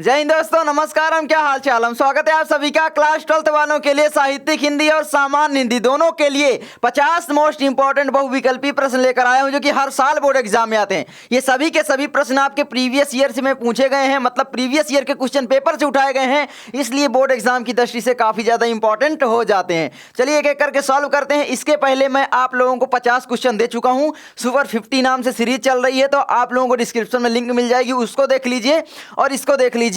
जय हिंद दोस्तों, नमस्कार। हम क्या हाल चाल, हम स्वागत है आप सभी का क्लास 12th वालों के लिए साहित्यिक हिंदी और सामान्य हिंदी दोनों के लिए 50 मोस्ट इंपोर्टेंट बहुविकल्पी प्रश्न लेकर आया हूं जो कि हर साल बोर्ड एग्जाम में आते हैं। ये सभी के सभी प्रश्न आपके प्रीवियस ईयर से में पूछे गए हैं, मतलब प्रीवियस ईयर के क्वेश्चन पेपर से उठाए गए हैं, इसलिए बोर्ड एग्जाम की दृष्टि से काफी ज्यादा इंपॉर्टेंट हो जाते हैं। चलिए एक एक करके सॉल्व करते हैं। इसके पहले मैं आप लोगों को 50 क्वेश्चन दे चुका हूं। सुपर 50 नाम से सीरीज चल रही है, तो आप लोगों को डिस्क्रिप्शन में लिंक मिल जाएगी, उसको देख लीजिए और इसको देख लीजिए।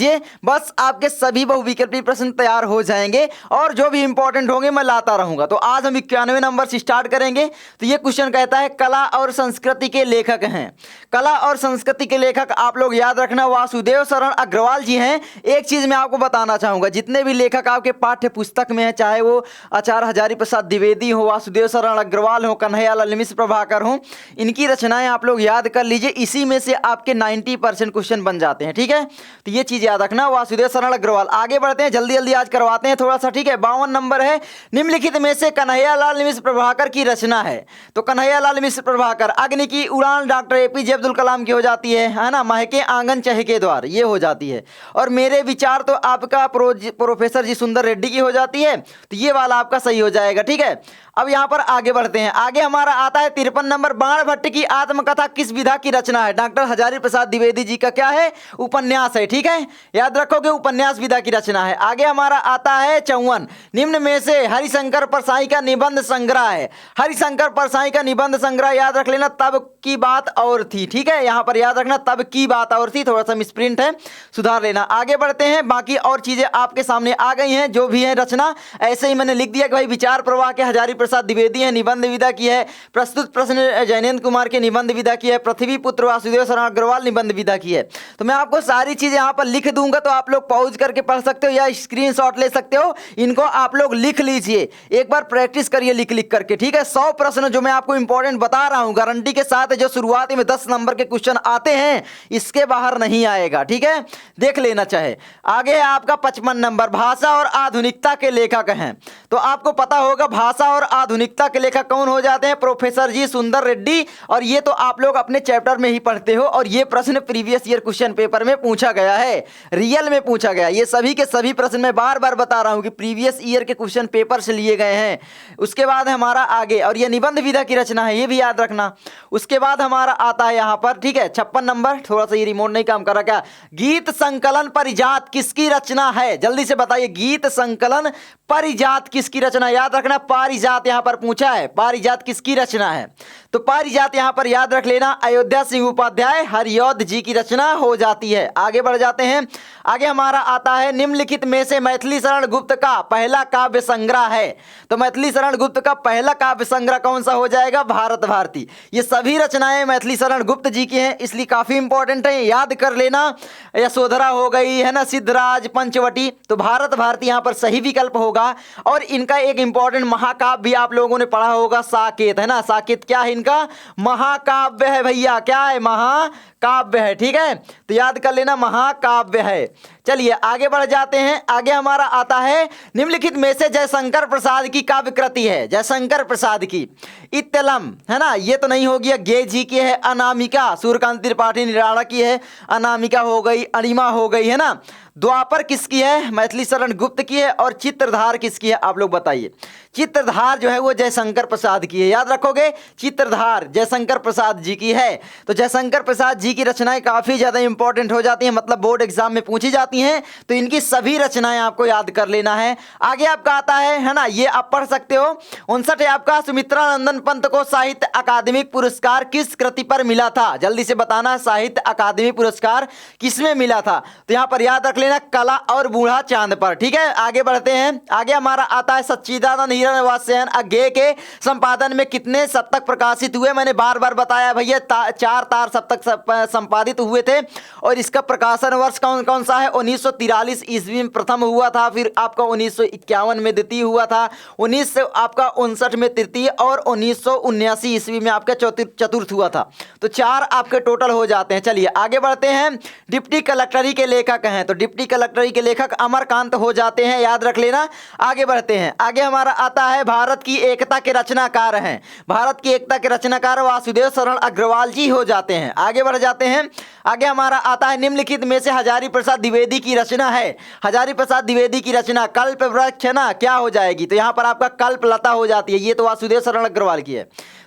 बस आपके सभी बहुविकल्पी प्रश्न तैयार हो जाएंगे और जो भी इंपॉर्टेंट होंगे मैं लाता रहूंगा। तो आज हम 91 नंबर से स्टार्ट करेंगे। तो ये क्वेश्चन कहता है कला और संस्कृति के लेखक हैं। कला और संस्कृति के लेखक आप लोग याद रखना वासुदेव शरण अग्रवाल जी हैं। एक चीज मैं आपको बताना चाहूंगा, जितने भी लेखक आपके पाठ्य पुस्तक में है, चाहे वो आचार्य हजारी प्रसाद द्विवेदी हो, वासुदेव शरण अग्रवाल हो, कन्हैयालाल मिश्र प्रभाकर हो, इनकी रचनाएं आप लोग याद कर लीजिए। इसी में से आपके 90% क्वेश्चन बन जाते हैं। ठीक है, तो ये चीज याद रखना, वासुदेव शरण अग्रवाल। आगे बढ़ते हैं, जल्दी जल्दी आज करवाते हैं थोड़ा सा। ठीक है, 52 नंबर है, निम्नलिखित में से कन्हैयालाल मिश्र प्रभाकर की रचना है। तो कन्हैयालाल मिश्र प्रभाकर, अग्नि की उड़ान डॉक्टर एपीजे अब्दुल कलाम की हो जाती है ना, महके आंगन चहके द्वार ये हो जाती है। और मेरे विचार तो आपका प्रोफेसर जी सुंदर रेड्डी की हो जाती है, तो ये वाला आपका सही हो जाएगा। ठीक है, अब यहां पर आगे बढ़ते हैं। आगे हमारा आता है 53 नंबर, बाण भट्ट की आत्मकथा किस विधा की रचना है। डॉक्टर हजारी प्रसाद द्विवेदी जी का क्या है, उपन्यास है। ठीक है, याद रखोगे उपन्यास विधा की रचना है। आगे हमारा आता है 54, निम्न में से हरिशंकर परसाई का निबंध संग्रह है। हरिशंकर परसाई का निबंध संग्रह याद रख लेना, तब की बात और थी। ठीक है, यहां पर याद रखना तब की बात और थी, थोड़ा सा मिसप्रिंट है, सुधार लेना। आगे बढ़ते हैं, बाकी और चीजें आपके सामने आ गई हैं जो भी है रचना। ऐसे ही मैंने लिख दिया कि भाई विचार प्रवाह के हजारी प्रसाद द्विवेदी है, निबंध विधा की है। प्रस्तुत प्रश्न जैनेन्द्र कुमार के निबंध विधा की है। पृथ्वी पुत्र वासुदेव शरण अग्रवाल निबंध विधा की है। तो मैं आपको सारी चीजें यहां पर लिख दूंगा, तो आप लोग पॉज करके पढ़ सकते हो या स्क्रीनशॉट ले सकते हो। इनको आप लोग लिख लीजिए, एक बार प्रैक्टिस करिए लिख लिख करके। ठीक है, 100 प्रश्न जो मैं आपको इंपॉर्टेंट बता रहा हूं गारंटी के साथ, जो शुरुआती में 10 नंबर के क्वेश्चन आते हैं, इसके बाहर नहीं आएगा। ठीक है, देख लेना चाहे। आगे है आपका 55 नंबर, भाषा और आधुनिकता के लेखक हैं। तो आपको पता होगा भाषा और आधुनिकता के लेखक कौन हो जाते हैं, प्रोफेसर जी सुंदर रेड्डी। और ये तो आप लोग अपने चैप्टर में ही पढ़ते हो, और ये प्रश्न प्रीवियस ईयर क्वेश्चन पेपर में पूछा गया है, रियल में पूछा गया। ये सभी के सभी प्रश्न मैं बार बार बता रहा हूं कि प्रीवियस ईयर के क्वेश्चन पेपर से लिए गए हैं। उसके बाद हमारा आगे, और ये निबंध विधा की रचना है, ये भी याद रखना। उसके बाद हमारा आता है यहां पर, ठीक है, 56 नंबर, थोड़ा सा ये रिमोट नहीं काम कर रहा क्या, गीत संकलन परिजात किसकी रचना है। जल्दी से बताइए, गीत संकलन परिजात किसकी रचना। याद रखना पारिजात यहां पर पूछा है, पारिजात किसकी रचना है। तो पारिजात यहां पर याद रख लेना अयोध्या सिंह उपाध्याय हरिऔध जी की रचना हो जाती है। आगे बढ़ जाते हैं। आगे हमारा आता है, निम्नलिखित में से मैथिली शरण गुप्त का पहला काव्य संग्रह है। तो मैथिली शरण गुप्त का पहला काव्य संग्रह कौन सा हो जाएगा, भारत भारती। ये सभी रचनाएं मैथिली शरण गुप्त जी की हैं, इसलिए काफी इंपॉर्टेंट है, याद कर लेना। यशोधरा हो गई है ना, सिद्धराज, पंचवटी, तो भारत भारती यहां पर सही विकल्प होगा। और इनका एक इंपॉर्टेंट महाकाव्य भी आप लोगों ने पढ़ा होगा, साकेत है ना। साकेत क्या है इनका, महाकाव्य है भैया, क्या है, महाकाव्य है। ठीक है, तो याद कर लेना महाकाव्य है। चलिए आगे बढ़ जाते हैं। आगे हमारा आता है, निम्नलिखित में से जयशंकर प्रसाद की काव्य कृति है। जयशंकर प्रसाद की इत्तलम है ना, ये तो नहीं होगी, गे जी की है। अनामिका सूर्यकांत त्रिपाठी निराला की है, अनामिका हो गई, अणिमा हो गई है ना। द्वापर किसकी है, मैथिली शरण गुप्त की है। और चित्रधार किसकी है, आप लोग बताइए। चित्रधार जो है वो जयशंकर प्रसाद की है, याद रखोगे, चित्रधार जयशंकर प्रसाद जी की है। तो जयशंकर प्रसाद जी की रचनाएं काफी ज्यादा इंपॉर्टेंट हो जाती हैं, मतलब बोर्ड एग्जाम में पूछी जाती हैं, तो इनकी सभी रचनाएं आपको याद कर लेना है। आगे आपका आता है ना, ये आप पढ़ सकते हो। 59 है आपका, सुमित्रा नंदन पंत को साहित्य अकादमिक पुरस्कार किस कृति पर मिला था। जल्दी से बताना, साहित्य अकादमी पुरस्कार किसमें मिला था। तो यहां पर याद रख लेना, कला और बूढ़ा चांद पर। ठीक है, आगे बढ़ते हैं। आगे हमारा आता है, सच्चिदानंद हिरण वात्स्ययन अज्ञेय के संपादन में कितने शतक प्रकाशित हुए। मैंने बार बार बताया भैया, 4 तार शतक संपादित हुए थे। और इसका प्रकाशन वर्ष कौन कौन सा है, 1943 ईस्वी में प्रथम हुआ था, फिर आपका 1951 में द्वितीय हुआ था, 1959 में तृतीय, और 1979 ईस्वी में आपका चतुर्थ हुआ था। तो 4 आपके टोटल हो जाते हैं। चलिए आगे बढ़ते हैं। डिप्टी कलेक्टरी के लेखक हैं, तो डिप्टी कलेक्टरी के लेखक अमरकांत हो जाते हैं, याद रख लेना। आगे बढ़ते हैं। आगे हमारा आता है, भारत की एकता के रचनाकार हैं। भारत की एकता के के रचनाकार वासुदेव शरण अग्रवाल जी हो जाते हैं। आगे बढ़ जाते हैं। आगे हमारा आता है निम्नलिखित में से हजारी प्रसाद द्विवेदी की रचना है। हजारी प्रसाद द्विवेदी की रचना कल्प वृक्ष है ना, क्या हो जाएगी? तो यहाँ पर आपका कल्पलता हो जाती है। ये तो वासुदेव शरण अग्रवाल की है,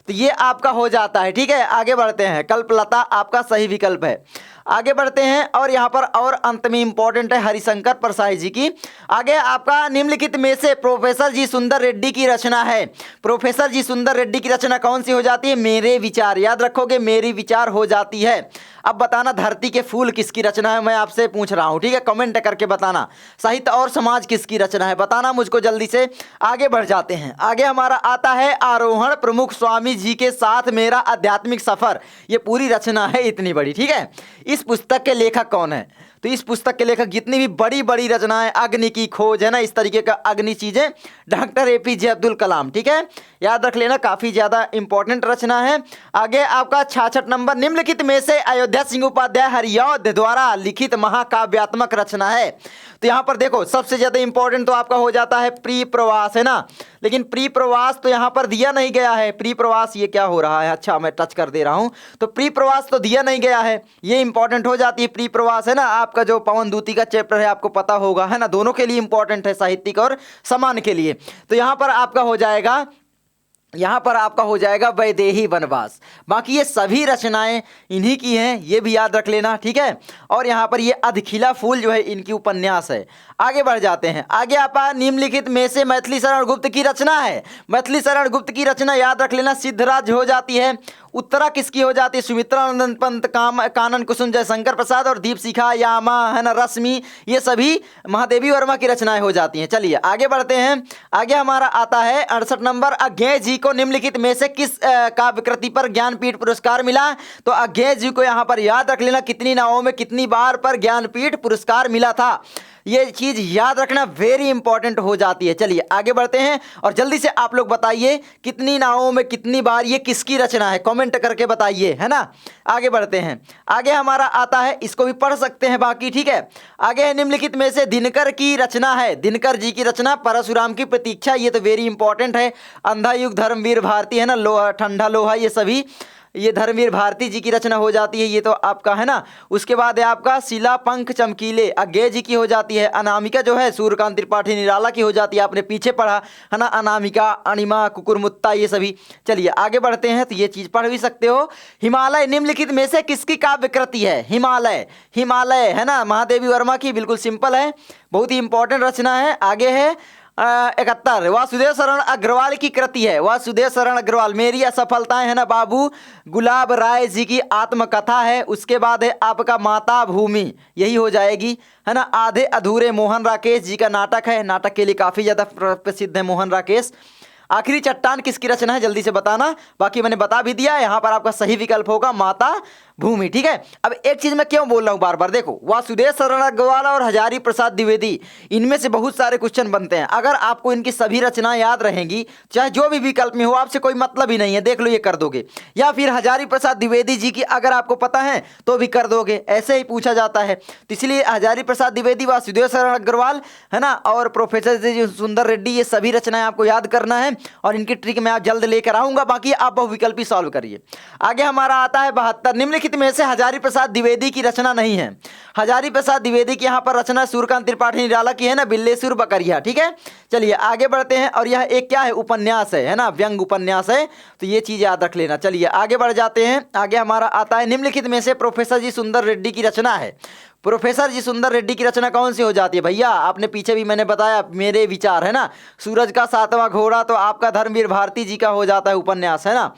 तो ये आपका हो जाता है। ठीक है, आगे बढ़ते हैं। कल्पलता आपका सही विकल्प है। आगे बढ़ते हैं और यहाँ पर और अंत में इंपॉर्टेंट है हरिशंकर परसाई जी की। आगे आपका निम्नलिखित में से प्रोफेसर जी सुंदर रेड्डी की रचना है। प्रोफेसर जी सुंदर रेड्डी की रचना कौन सी हो जाती है? मेरे विचार। याद रखोगे, मेरी विचार हो जाती है। अब बताना धरती के फूल किसकी रचना है, मैं आपसे पूछ रहा हूँ। ठीक है, कमेंट करके बताना। साहित्य और समाज किसकी रचना है, बताना मुझको जल्दी से। आगे बढ़ जाते हैं। आगे हमारा आता है आरोहण प्रमुख स्वामी जी के साथ मेरा आध्यात्मिक सफर। ये पूरी रचना है इतनी बड़ी। ठीक है, इस पुस्तक के लेखक कौन है? तो इस पुस्तक के लेखक जितनी भी बड़ी बड़ी रचनाएं, अग्नि की खोज है ना, इस तरीके का अग्नि चीजें, डॉक्टर एपीजे अब्दुल कलाम। ठीक है, याद रख लेना, काफी ज्यादा इंपॉर्टेंट रचना है। आगे आपका 66 नंबर, निम्नलिखित में से अयोध्या सिंह उपाध्याय हरिऔध द्वारा लिखित महाकाव्यात्मक रचना है। तो यहाँ पर देखो, सबसे ज्यादा इंपॉर्टेंट तो आपका हो जाता है प्री प्रवास, है ना, लेकिन प्री प्रवास तो यहाँ पर दिया नहीं गया है। प्री प्रवास, ये क्या हो रहा है? अच्छा, मैं टच कर दे रहा हूँ। तो प्री प्रवास तो दिया नहीं गया है, ये इंपॉर्टेंट हो जाती है। प्री प्रवास है ना, आपका जो पवन दूती का चैप्टर है आपको पता होगा, है ना, दोनों के लिए इंपॉर्टेंट है, साहित्यिक और सामान्य के लिए। तो यहाँ पर आपका हो जाएगा, यहाँ पर आपका हो जाएगा वैदेही वनवास। बाकी ये सभी रचनाएं इन्हीं की हैं, ये भी याद रख लेना। ठीक है, और यहाँ पर ये अधखिला फूल जो है इनकी उपन्यास है। आगे बढ़ जाते हैं। आगे आपका निम्नलिखित में से मैथिली शरण गुप्त की रचना है। मैथिली शरण गुप्त की रचना याद रख लेना, सिद्धराज हो जाती है। उत्तरा किसकी हो जाती है? सुमित्रानंद पंत, कानन कुसुम, जयशंकर प्रसाद और दीप शिखा, यामा है ना, रश्मि, ये सभी महादेवी वर्मा की रचनाएं हो जाती हैं। चलिए आगे बढ़ते हैं। आगे हमारा आता है 68 नंबर, अज्ञेय जी को निम्नलिखित में से किस काव्य कृति पर ज्ञानपीठ पुरस्कार मिला? तो अज्ञेय जी को यहाँ पर याद रख लेना, कितनी नावों में कितनी बार पर ज्ञानपीठ पुरस्कार मिला था, ये चीज याद रखना वेरी इंपॉर्टेंट हो जाती है। चलिए आगे बढ़ते हैं और जल्दी से आप लोग बताइए कितनी नावों में कितनी बार, ये किसकी रचना है, कमेंट करके बताइए, है ना। आगे बढ़ते हैं। आगे हमारा आता है, इसको भी पढ़ सकते हैं बाकी। ठीक है, आगे है निम्नलिखित में से दिनकर की रचना है। दिनकर जी की रचना परशुराम की प्रतीक्षा, ये तो वेरी इंपॉर्टेंट है। अंधा युग धर्मवीर भारती, है ना, लोहा ठंडा लोहा, ये सभी ये धर्मवीर भारती जी की रचना हो जाती है, ये तो आपका है ना। उसके बाद है आपका शिला पंख चमकीले, अज्ञेय जी की हो जाती है। अनामिका जो है सूर्यकांत त्रिपाठी निराला की हो जाती है, आपने पीछे पढ़ा है ना, अनामिका, अनिमा, कुकुरमुत्ता, ये सभी। चलिए आगे बढ़ते हैं, तो ये चीज पढ़ भी सकते हो। हिमालय निम्नलिखित में से किसकी काव्य कृति है? हिमालय, हिमालय है ना, महादेवी वर्मा की, बिल्कुल सिंपल है, बहुत ही इंपॉर्टेंट रचना है। आगे है 71, वासुदेव शरण अग्रवाल की कृति है। वासुदेव शरण अग्रवाल, मेरी असफलताएं, है ना, बाबू गुलाब राय जी की आत्मकथा है। उसके बाद है आपका माता भूमि, यही हो जाएगी, है ना। आधे अधूरे मोहन राकेश जी का नाटक है, नाटक के लिए काफ़ी ज़्यादा प्रसिद्ध है मोहन राकेश। आखिरी चट्टान किसकी रचना है, जल्दी से बताना, बाकी मैंने बता भी दिया। यहाँ पर आपका सही विकल्प होगा माता भूमि। ठीक है, अब एक चीज मैं क्यों बोल रहा हूँ बार बार, देखो वासुदेव शरण अग्रवाल और हजारी प्रसाद द्विवेदी, इनमें से बहुत सारे क्वेश्चन बनते हैं। अगर आपको इनकी सभी रचनाएं याद रहेंगी, चाहे जो भी विकल्प में हो, आपसे कोई मतलब ही नहीं है, देख लो ये कर दोगे। या फिर हजारी प्रसाद द्विवेदी जी की अगर आपको पता है तो भी कर दोगे, ऐसे ही पूछा जाता है। तो इसलिए हजारी प्रसाद द्विवेदी, वासुदेव शरण अग्रवाल, है ना, और प्रोफेसर जी सुंदर रेड्डी, ये सभी रचनाएं आपको याद करना है और इनकी ट्रिक मैं आप जल्द लेकर आऊंगा। बाकी आप बहुविकल्पी सॉल्व करिए। आगे हमारा आता है 72, निम्नलिखित में से हजारी प्रसाद द्विवेदी की रचना नहीं है। हजारी प्रसाद द्विवेदी की यहाँ पर रचना सूर्यकांत त्रिपाठी निराला की है ना, बिल्लेसुर बकरिया। ठीक है, चलिए आगे बढ़ते हैं। और यह एक क्या है, उपन्यास है ना, व्यंग उपन्यास है, तो ये चीज याद रख लेना। चलिए आगे बढ़ जाते हैं। आगे हमारा आता है, निम्नलिखित में से प्रोफेसर जी सुंदर रेड्डी की रचना है। प्रोफेसर जी सुंदर रेड्डी की रचना कौन सी हो जाती है? भैया आपने पीछे भी मैंने बताया, मेरे विचार, है ना, सूरज का सातवां घोड़ा, तो आपका धर्मवीर भारती जी का हो जाता है उपन्यास, है ना।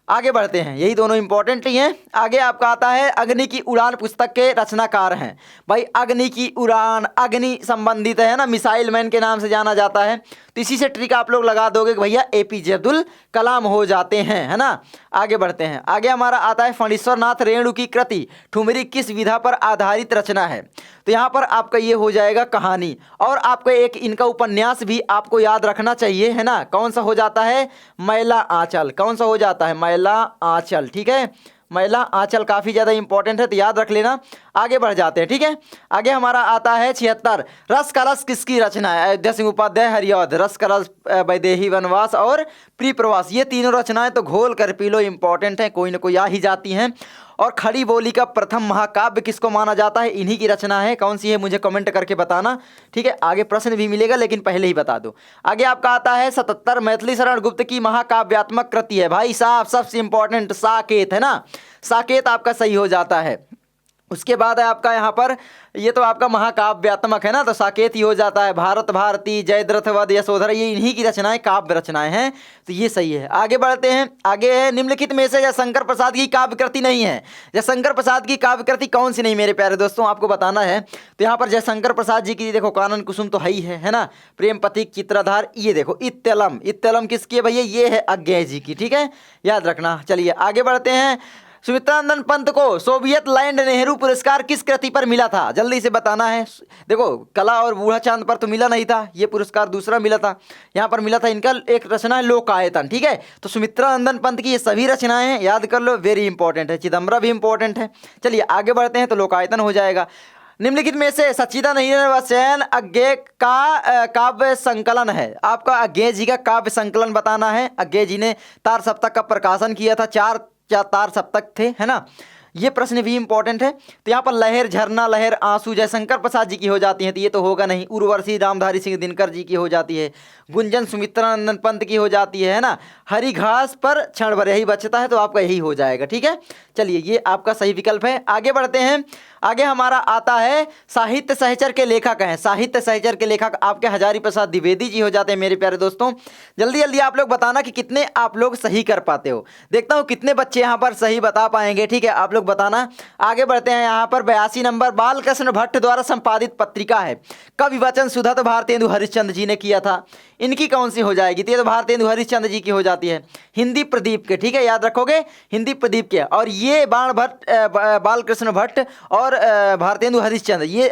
आगे बढ़ते हैं, यही दोनों इंपॉर्टेंट ही हैं। आगे आपका आता है, अग्नि की उड़ान पुस्तक के रचनाकार हैं। भाई अग्नि की उड़ान, अग्नि संबंधित है ना, मिसाइल मैन के नाम से जाना जाता है, तो इसी से ट्रिक आप लोग लगा दोगे कि भैया एपीजे अब्दुल कलाम हो जाते हैं, है ना। आगे बढ़ते हैं। आगे हमारा आता है, फणीश्वर नाथ रेणु की कृति ठुमरी किस विधा पर आधारित रचना है? तो यहाँ पर आपका ये हो जाएगा कहानी, और आपका एक इनका उपन्यास भी आपको याद रखना चाहिए, है ना। कौन सा हो जाता है? मैला आंचल, कौन सा हो जाता है? मैला आंचल। ठीक है, महिला आंचल काफी ज्यादा इंपॉर्टेंट है, तो याद रख लेना। आगे बढ़ जाते हैं, ठीक है। आगे हमारा आता है 76, रस का रस किसकी रचना है? अयोध्या सिंह उपाध्याय, हरिऔध। रस का रस वैदेही वनवास और प्रिय प्रवास, ये तीनों रचनाएं तो घोल कर पी लो इंपॉर्टेंट है, कोई ना कोई आ ही जाती हैं। और खड़ी बोली का प्रथम महाकाव्य किसको माना जाता है? इन्हीं की रचना है। कौन सी है मुझे कमेंट करके बताना, ठीक है। आगे प्रश्न भी मिलेगा लेकिन पहले ही बता दो। आगे आपका आता है 77, मैथिली शरण गुप्त की महाकाव्यात्मक कृति है। भाई साहब सबसे इंपॉर्टेंट साकेत है ना, साकेत आपका सही हो जाता है। उसके बाद है आपका यहाँ पर, ये तो आपका महाकाव्यात्मक है ना, तो साकेत ही हो जाता है। भारत भारती, जयद्रथ वध, यशोधरा, ये इन्हीं की रचनाएं काव्य रचनाएं हैं, तो ये सही है। आगे बढ़ते हैं। आगे है निम्नलिखित में से जयशंकर प्रसाद की काव्य कृति नहीं है। जयशंकर प्रसाद की काव्य कृति कौन सी नहीं मेरे प्यारे दोस्तों, आपको बताना है। तो यहाँ पर जयशंकर प्रसाद जी की देखो कानन कुसुम तो है ना, प्रेम पथिक, चित्राधार, ये देखो इत्तलम। इत्तलम किसकी है भैया? ये है अज्ञेय जी की, ठीक है, याद रखना। चलिए आगे बढ़ते हैं। सुमित्रानंदन पंत को सोवियत लैंड नेहरू पुरस्कार किस कृति पर मिला था? जल्दी से बताना है। देखो कला और बूढ़ा चांद पर तो मिला नहीं था, ये पुरस्कार दूसरा मिला था। यहाँ पर मिला था इनका एक रचना है लोकायतन, ठीक है। तो सुमित्रानंदन पंत की ये सभी रचनाएं हैं, याद कर लो, वेरी इंपॉर्टेंट है। चिदम्बरा भी इंपॉर्टेंट है। चलिए आगे बढ़ते हैं, तो लोकायतन हो जाएगा। निम्नलिखित में से सच्चिदानंद वचन अज्ञेय का काव्य संकलन है। आपका अज्ञेय जी का काव्य संकलन बताना है। अज्ञेय जी ने तार सप्तक का प्रकाशन किया था, चार तार सप्तक थे, है ना। ये प्रश्न भी इंपॉर्टेंट है। तो यहाँ पर लहर, झरना, लहर, आंसू जयशंकर प्रसाद जी की हो जाती है, तो ये तो होगा नहीं। उर्वशी रामधारी सिंह दिनकर जी की हो जाती है। गुंजन सुमित्रानंदन पंत की हो जाती है ना। हरी घास पर क्षण भर, यही बचता है, तो आपका यही हो जाएगा, ठीक है। चलिए ये आपका सही विकल्प है। आगे बढ़ते हैं। आगे हमारा आता है साहित्य सहचर के लेखक हैं। साहित्य सहचर के लेखक आपके हजारी प्रसाद द्विवेदी जी हो जाते हैं मेरे प्यारे दोस्तों। जल्दी जल्दी आप लोग बताना कि कितने आप लोग सही कर पाते हो। देखता हूँ कितने बच्चे यहाँ पर सही बता पाएंगे, ठीक है, आप लोग बताना। आगे बढ़ते हैं। यहाँ पर 82 नंबर, बालकृष्ण भट्ट द्वारा संपादित पत्रिका है। कवि वचन सुधा तो भारतेंदु हरिश्चंद्र जी ने किया था। इनकी कौन सी हो जाएगी? तो ये तो भारतेंदु हरिश्चंद्र जी की हो जाती है। हिंदी प्रदीप के, ठीक है, याद रखोगे, हिंदी प्रदीप के। और ये बाण भट्ट, बालकृष्ण भट्ट और भारतेंदु हरिश्चंद्र, ये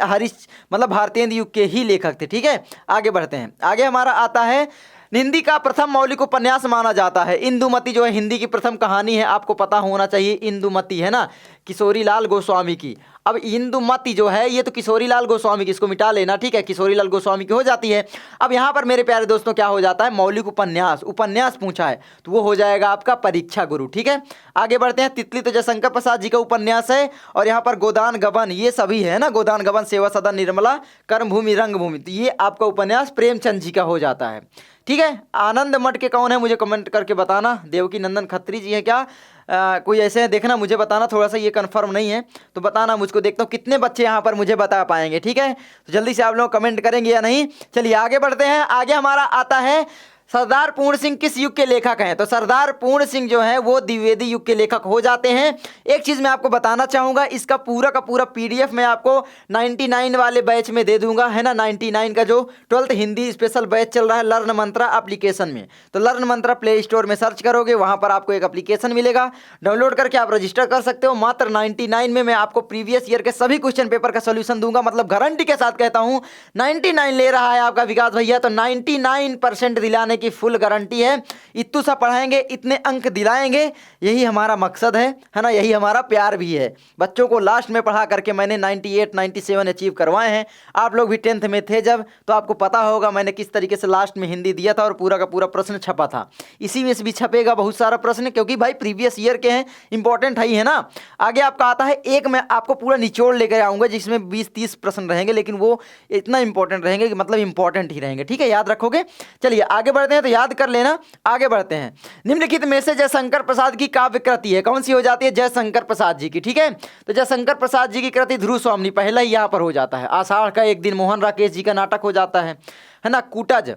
मतलब भारतेंदु युग के ही लेखक थे, ठीक है। आगे बढ़ते हैं। आगे हमारा आता है हिंदी का प्रथम मौलिक उपन्यास माना जाता है। इंदुमती जो है हिंदी की प्रथम कहानी है, आपको पता होना चाहिए। इंदुमती है ना, किशोरी लाल गोस्वामी की। अब इंदुमती जो है ये तो किशोरी लाल गोस्वामी की, इसको मिटा लेना, ठीक है, किशोरी लाल गोस्वामी की हो जाती है। अब यहाँ पर मेरे प्यारे दोस्तों क्या हो जाता है? मौलिक उपन्यास, उपन्यास पूछा है तो वो हो जाएगा आपका परीक्षा गुरु, ठीक है। आगे बढ़ते हैं। तितली तो जयशंकर प्रसाद जी का उपन्यास है। और यहाँ पर गोदान गबन ये सभी है ना, गोदान गबन, सेवा सदन, निर्मला, कर्मभूमि, रंगभूमि, तो ये आपका उपन्यास प्रेमचंद जी का हो जाता है, ठीक है। आनंद मठ के कौन है मुझे कमेंट करके बताना। देवकी नंदन खत्री जी है क्या? कोई ऐसे हैं देखना, मुझे बताना, थोड़ा सा ये कंफर्म नहीं है तो बताना मुझको। देखता हूँ कितने बच्चे यहाँ पर मुझे बता पाएंगे, ठीक है। तो जल्दी से आप लोग कमेंट करेंगे या नहीं। चलिए आगे बढ़ते हैं। आगे हमारा आता है सरदार पूर्ण सिंह किस युग के लेखक हैं? तो सरदार पूर्ण सिंह जो है वो द्विवेदी युग के लेखक हो जाते हैं। एक चीज़ मैं आपको बताना चाहूँगा, इसका पूरा का पूरा PDF मैं आपको 99 वाले बैच में दे दूंगा, है ना। 99 का जो 12th हिंदी स्पेशल बैच चल रहा है लर्न मंत्रा एप्लीकेशन में। तो लर्न मंत्रा प्ले स्टोर में सर्च करोगे, वहाँ पर आपको एक एप्लीकेशन मिलेगा, डाउनलोड करके आप रजिस्टर कर सकते हो। मात्र 99 में मैं आपको प्रीवियस ईयर के सभी क्वेश्चन पेपर का सोल्यूशन दूंगा, मतलब गारंटी के साथ कहता हूँ। 99 ले रहा है आपका विकास भैया, तो 99% दिलाने की फुल गारंटी है। इतू सा पढ़ाएंगे, इतने अंक दिलाएंगे, यही हमारा मकसद है ना, यही हमारा प्यार भी है। बच्चों को लास्ट में पढ़ा करके मैंने 98 97 अचीव करवाए हैं। आप लोग भी 10th में थे जब, तो आपको पता होगा मैंने किस तरीके से लास्ट में हिंदी दिया था और पूरा का पूरा प्रश्न छपा था। इसी में से भी छपेगा बहुत सारा प्रश्न, क्योंकि भाई प्रीवियस ईयर के हैं, इंपॉर्टेंट है ना। आगे आपका आता है एक, मैं आपको पूरा निचोड़ लेकर आऊंगा जिसमें 20-30 प्रश्न रहेंगे, लेकिन वो इतना इंपॉर्टेंट रहेंगे कि मतलब इंपॉर्टेंट ही रहेंगे, ठीक है, याद रखोगे। चलिए आगे बढ़ते हैं, तो याद कर लेना। आगे बढ़ते हैं। निम्नलिखित में से जयशंकर प्रसाद की काव्य कृति है, कौन सी हो जाती है? जयशंकर प्रसाद जी की, ठीक है। तो जयशंकर प्रसाद जी की कृति ध्रुव स्वामिनी, पहला ही यहाँ पर हो जाता है। आषाढ़ का एक दिन, मोहन राकेश जी का नाटक हो जाता है ना। कुटज,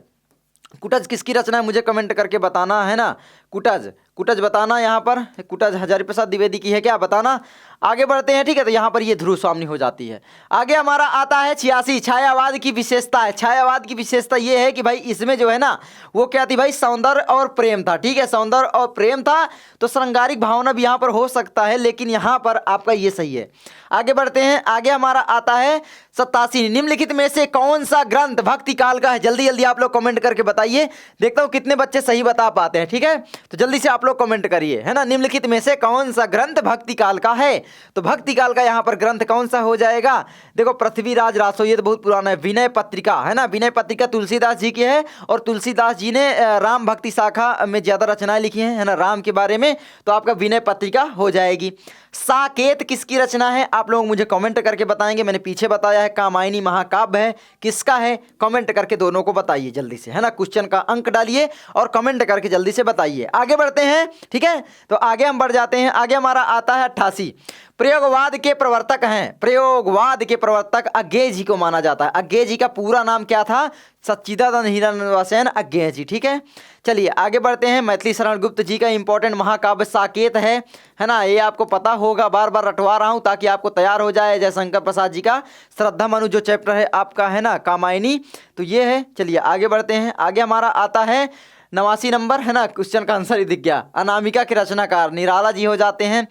कुटज किसकी रचना है मुझे कमेंट करके बताना, है ना। कुटज, कुटज बताना। यहाँ पर कुटज हजारी प्रसाद द्विवेदी की है क्या, बताना। आगे बढ़ते हैं, ठीक है। तो यहाँ पर ये ध्रुव स्वामिनी हो जाती है। आगे हमारा आता है 86, छायावाद की विशेषता है। छायावाद की विशेषता ये है कि भाई इसमें जो है ना वो क्या थी भाई, सौंदर्य और प्रेम था, ठीक है, सौंदर्य और प्रेम था। तो श्रृंगारिक भावना भी यहाँ पर हो सकता है, लेकिन यहाँ पर आपका ये सही है। आगे बढ़ते हैं। आगे हमारा आता है 87, निम्नलिखित में से कौन सा ग्रंथ भक्ति काल का है? जल्दी जल्दी आप लोग कमेंट करके बताइए, देखता हूँ कितने बच्चे सही बता पाते हैं, ठीक है। तो जल्दी से आप लोग कमेंट करिए, है ना। निम्नलिखित में से कौन सा ग्रंथ भक्ति काल का है? तो भक्ति काल का यहाँ पर ग्रंथ कौन सा हो जाएगा? देखो पृथ्वीराज रासो, ये तो बहुत पुराना है। विनय पत्रिका, है ना, विनय पत्रिका तुलसीदास जी की है और तुलसीदास जी ने राम भक्ति शाखा में ज्यादा रचनाएं लिखी हैं, है ना, राम के बारे में, तो आपका विनय पत्रिका हो जाएगी। साकेत किसकी रचना है? आप लोग मुझे कमेंट करके बताएंगे। मैंने पीछे बताया है कामायनी महाकाव्य है, किसका है? कमेंट करके दोनों को बताइए जल्दी से, है ना। क्वेश्चन का अंक डालिए और कमेंट करके जल्दी से बताइए। आगे बढ़ते हैं, ठीक है, तो आगे हम बढ़ जाते हैं। आगे हमारा आता है 88। प्रयोगवाद के प्रवर्तक हैं, प्रयोगवाद के प्रवर्तक अज्ञेय जी को माना जाता है। अज्ञेय जी का पूरा नाम क्या था? सच्चिदानंद हीरानंद सेन अज्ञेय जी, ठीक है। चलिए आगे बढ़ते हैं। मैथिली शरण गुप्त जी का इंपॉर्टेंट महाकाव्य साकेत है ना, ये आपको पता होगा, बार बार रटवा रहा हूं ताकि आपको तैयार हो जाए। जयशंकर प्रसाद जी का श्रद्धा मनु जो चैप्टर है आपका, है ना, कामायनी, तो ये है। चलिए आगे बढ़ते हैं। आगे हमारा आता है 89 नंबर, है ना, क्वेश्चन का आंसर ही दिख गया। अनामिका के रचनाकार निराला जी हो जाते हैं।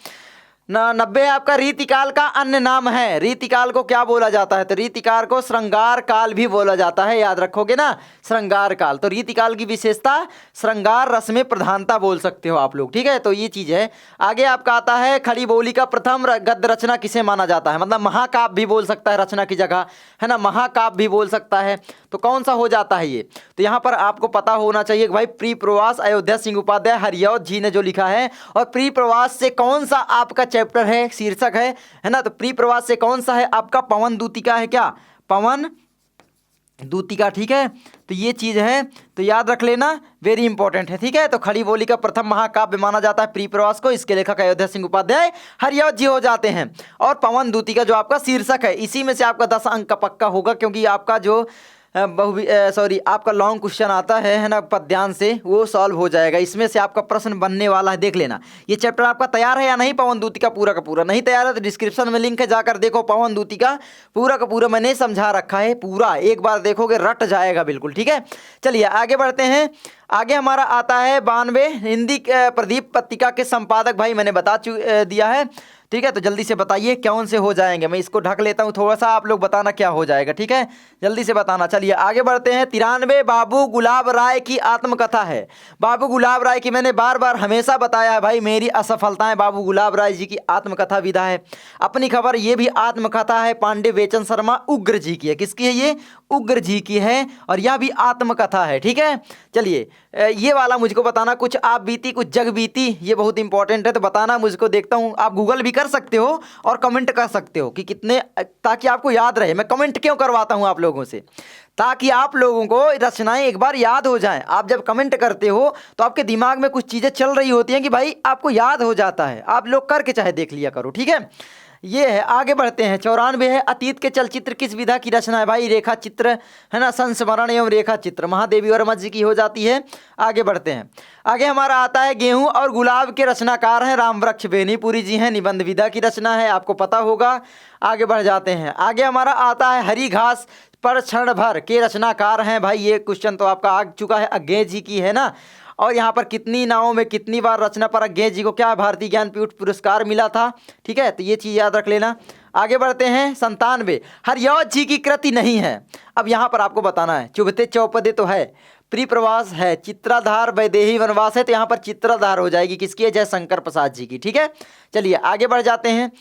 90 आपका रीतिकाल का अन्य नाम है। रीतिकाल को क्या बोला जाता है? तो रीतिकाल को श्रृंगार काल भी बोला जाता है, याद रखोगे ना, श्रृंगार काल। तो रीतिकाल की विशेषता श्रृंगार रस में प्रधानता बोल सकते हो आप लोग, ठीक है, तो ये चीज है। आगे आपका आता है खड़ी बोली का प्रथम गद्य रचना किसे माना जाता है? मतलब महाकाव्य भी बोल सकता है रचना की जगह, है ना, महाकाव्य भी बोल सकता है। तो कौन सा हो जाता है ये? तो यहाँ पर आपको पता होना चाहिए कि भाई प्री प्रवास अयोध्या सिंह उपाध्याय हरियौध जी ने जो लिखा है। और प्री प्रवास से कौन सा आपका चैप्टर है, शीर्षक है ना, तो प्री प्रवास से कौन सा है आपका? पवन दूतिका है क्या? पवन दूतिका, ठीक है, तो ये चीज है, तो याद रख लेना, वेरी इंपॉर्टेंट है, ठीक है। तो खड़ी बोली का प्रथम महाकाव्य माना जाता है प्री प्रवास को, इसके लेखक अयोध्या सिंह उपाध्याय हरियौध जी हो जाते हैं। और पवन दूतिका जो आपका शीर्षक है, इसी में से आपका 10 अंक का पक्का होगा, क्योंकि आपका जो आपका लॉन्ग क्वेश्चन आता है ना, पद्यांश से, वो सॉल्व हो जाएगा। इसमें से आपका प्रश्न बनने वाला है, देख लेना। ये चैप्टर आपका तैयार है या नहीं? पवन दूतिका पूरा का पूरा नहीं तैयार है तो डिस्क्रिप्शन में लिंक है, जाकर देखो। पवन दूतिका पूरा का पूरा मैंने समझा रखा है, पूरा एक बार देखोगे रट जाएगा बिल्कुल, ठीक है। चलिए आगे बढ़ते हैं। आगे हमारा आता है 92 हिंदी प्रदीप पत्रिका के संपादक, भाई मैंने बता दिया है, ठीक है, तो जल्दी से बताइए कौन से हो जाएंगे। मैं इसको ढक लेता हूँ थोड़ा सा, आप लोग बताना क्या हो जाएगा, ठीक है, जल्दी से बताना। चलिए आगे बढ़ते हैं। 93 बाबू गुलाब राय की आत्मकथा है। बाबू गुलाब राय की मैंने बार बार हमेशा बताया है भाई, मेरी असफलताएं बाबू गुलाब राय जी की आत्मकथा विधा है। अपनी खबर ये भी आत्मकथा है, पांडे बेचन शर्मा उग्र जी की है। किसकी है ये? उग्र जी की है, और यह भी आत्मकथा है, ठीक है। चलिए ये वाला मुझको बताना, कुछ आप बीती कुछ जग बीती, ये बहुत इंपॉर्टेंट है, तो बताना मुझको, देखता हूँ। आप गूगल भी कर सकते हो और कमेंट कर सकते हो कि कितने, ताकि आपको याद रहे। मैं कमेंट क्यों करवाता हूँ आप लोगों से? ताकि आप लोगों को रचनाएं एक बार याद हो जाएं। आप जब कमेंट करते हो तो आपके दिमाग में कुछ चीज़ें चल रही होती हैं कि भाई आपको याद हो जाता है। आप लोग करके चाहे देख लिया करो, ठीक है। ये है, आगे बढ़ते हैं। 94 है अतीत के चलचित्र किस विधा की रचना है? भाई रेखा चित्र, है ना, संस्मरण एवं रेखा चित्र महादेवी वर्मा जी की हो जाती है। आगे बढ़ते हैं। आगे हमारा आता है गेहूं और गुलाब के रचनाकार हैं रामवृक्ष बेनीपुरी जी हैं, निबंध विधा की रचना है, आपको पता होगा। आगे बढ़ जाते हैं। आगे हमारा आता है हरी घास पर क्षण भर के रचनाकार हैं। भाई ये क्वेश्चन तो आपका आ चुका है, अज्ञेय जी की है ना। और यहाँ पर कितनी नावों में कितनी बार रचना पर अज्ञेय जी को क्या भारतीय ज्ञानपीठ पुरस्कार मिला था, ठीक है, तो ये चीज़ याद रख लेना। आगे बढ़ते हैं। 97 हरियौध जी की कृति नहीं है। अब यहाँ पर आपको बताना है, चुभते चौपदे तो है, प्री प्रवास है, चित्राधार वैदेही वनवास है, तो यहाँ पर चित्राधार हो जाएगी। किसकी है? जयशंकर प्रसाद जी की, ठीक है। चलिए आगे बढ़ जाते हैं।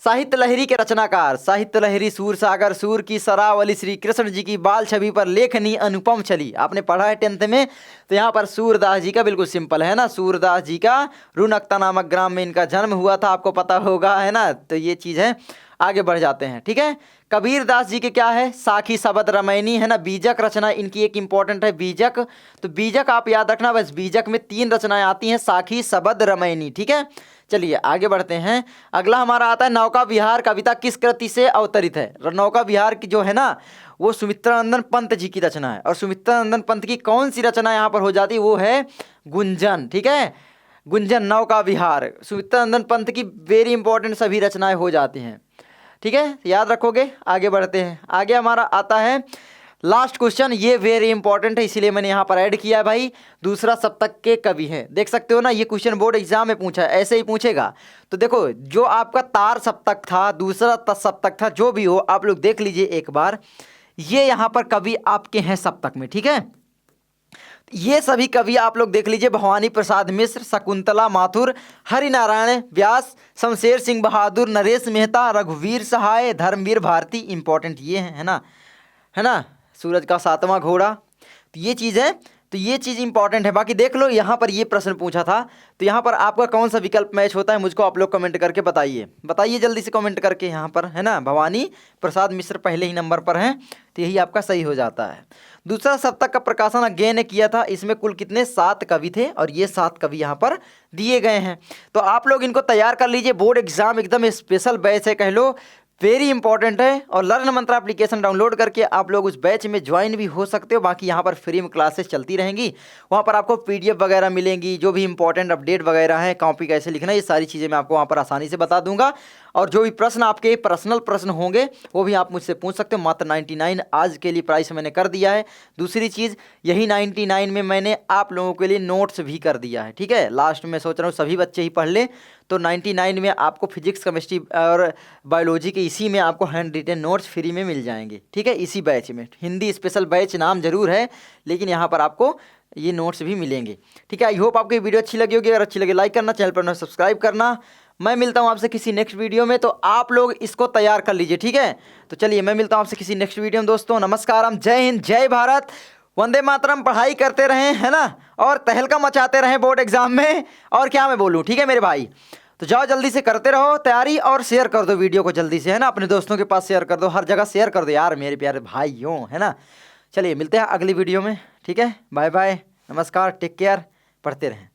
साहित्य लहरी के रचनाकार, साहित्य लहरी सूर सागर, सूर की सरावली, श्री कृष्ण जी की बाल छवि पर लेखनी अनुपम चली, आपने पढ़ा है 10th में। तो यहाँ पर सूरदास जी का बिल्कुल सिंपल है ना, सूरदास जी का रुनकता नामक ग्राम में इनका जन्म हुआ था, आपको पता होगा, है ना, तो ये चीज़ है। आगे बढ़ जाते हैं, ठीक है। कबीर दास जी के क्या है? साखी शबद रमैनी, है ना, बीजक रचना इनकी एक इंपॉर्टेंट है, बीजक। तो बीजक आप याद रखना, बस बीजक में 3 रचनाएं आती हैं, साखी शबद रमैनी, ठीक है। चलिए आगे बढ़ते हैं। अगला हमारा आता है नौका विहार कविता किस कृति से अवतरित है? नौका विहार की जो है ना, वो सुमित्रानंदन पंत जी की रचना है। और सुमित्रानंदन पंत की कौन सी रचना यहाँ पर हो जाती है? वो है गुंजन, ठीक है, गुंजन नौका विहार, सुमित्रानंदन पंत की वेरी इंपॉर्टेंट सभी रचनाएं हो जाती हैं, ठीक है, याद रखोगे। आगे बढ़ते हैं। आगे हमारा आता है लास्ट क्वेश्चन, ये वेरी इंपॉर्टेंट है, इसीलिए मैंने यहाँ पर ऐड किया है भाई। दूसरा सप्तक के कवि हैं, देख सकते हो ना, ये क्वेश्चन बोर्ड एग्जाम में पूछा है, ऐसे ही पूछेगा। तो देखो जो आपका तार सप्तक था, दूसरा सप्तक था, जो भी हो आप लोग देख लीजिए एक बार, ये यहाँ पर कवि आपके हैं सप्तक में, ठीक है। ये सभी कवि आप लोग देख लीजिए, भवानी प्रसाद मिश्र, शकुंतला माथुर, हरिनारायण व्यास, शमशेर सिंह बहादुर, नरेश मेहता, रघुवीर सहाय, धर्मवीर भारती। इंपॉर्टेंट ये है ना, है ना, सूरज का सातवां घोड़ा। तो ये चीज़ है, तो ये चीज़ इंपॉर्टेंट है। बाकी देख लो यहाँ पर ये प्रश्न पूछा था, तो यहाँ पर आपका कौन सा विकल्प मैच होता है मुझको आप लोग कमेंट करके बताइए, बताइए जल्दी से कमेंट करके यहाँ पर, है ना। भवानी प्रसाद मिश्र पहले ही नंबर पर हैं, तो यही आपका सही हो जाता है। दूसरा सप्तक का प्रकाशन अज्ञे ने किया था, इसमें कुल कितने 7 कवि थे और ये 7 कवि यहाँ पर दिए गए हैं। तो आप लोग इनको तैयार कर लीजिए, बोर्ड एग्जाम एकदम स्पेशल बैच है कह लो, वेरी इंपॉर्टेंट है। और लर्न मंत्र एप्लीकेशन डाउनलोड करके आप लोग उस बैच में ज्वाइन भी हो सकते हो। बाकी यहाँ पर फ्री में क्लासेस चलती रहेंगी, वहाँ पर आपको PDF वगैरह मिलेंगी, जो भी इंपॉर्टेंट अपडेट वगैरह है, कॉपी कैसे लिखना, ये सारी चीज़ें मैं आपको वहाँ पर आसानी से बता दूंगा। और जो भी प्रश्न आपके पर्सनल प्रश्न होंगे वो भी आप मुझसे पूछ सकते हो। मात्र 99 आज के लिए प्राइस मैंने कर दिया है। दूसरी चीज़, यही 99 में मैंने आप लोगों के लिए नोट्स भी कर दिया है, ठीक है। लास्ट में सोच रहा हूँ सभी बच्चे ही पढ़ ले, तो 99 में आपको फिजिक्स, केमिस्ट्री और बायोलॉजी के इसी में आपको हैंड रिटेन नोट्स फ्री में मिल जाएंगे, ठीक है। इसी बैच में, हिंदी स्पेशल बैच नाम जरूर है, लेकिन यहाँ पर आपको ये नोट्स भी मिलेंगे, ठीक है। आई होप आपको ये वीडियो अच्छी लगी होगी। अगर अच्छी लगे लाइक करना, चैनल पर सब्सक्राइब करना। मैं मिलता हूँ आपसे किसी नेक्स्ट वीडियो में, तो आप लोग इसको तैयार कर लीजिए, ठीक है। तो चलिए मैं मिलता हूँ आपसे किसी नेक्स्ट वीडियो में दोस्तों। नमस्कारम, जय हिंद, जय भारत, वंदे मातरम। पढ़ाई करते रहें, है ना, और तहलका मचाते रहें बोर्ड एग्जाम में। और क्या मैं बोलूँ, ठीक है मेरे भाई। तो जाओ जल्दी से करते रहो तैयारी, और शेयर कर दो वीडियो को जल्दी से, है ना, अपने दोस्तों के पास शेयर कर दो, हर जगह शेयर कर दो यार मेरे प्यारे भाइयों, है ना। चलिए मिलते हैं अगली वीडियो में, ठीक है। बाय बाय, नमस्कार, टेक केयर, पढ़ते रहें।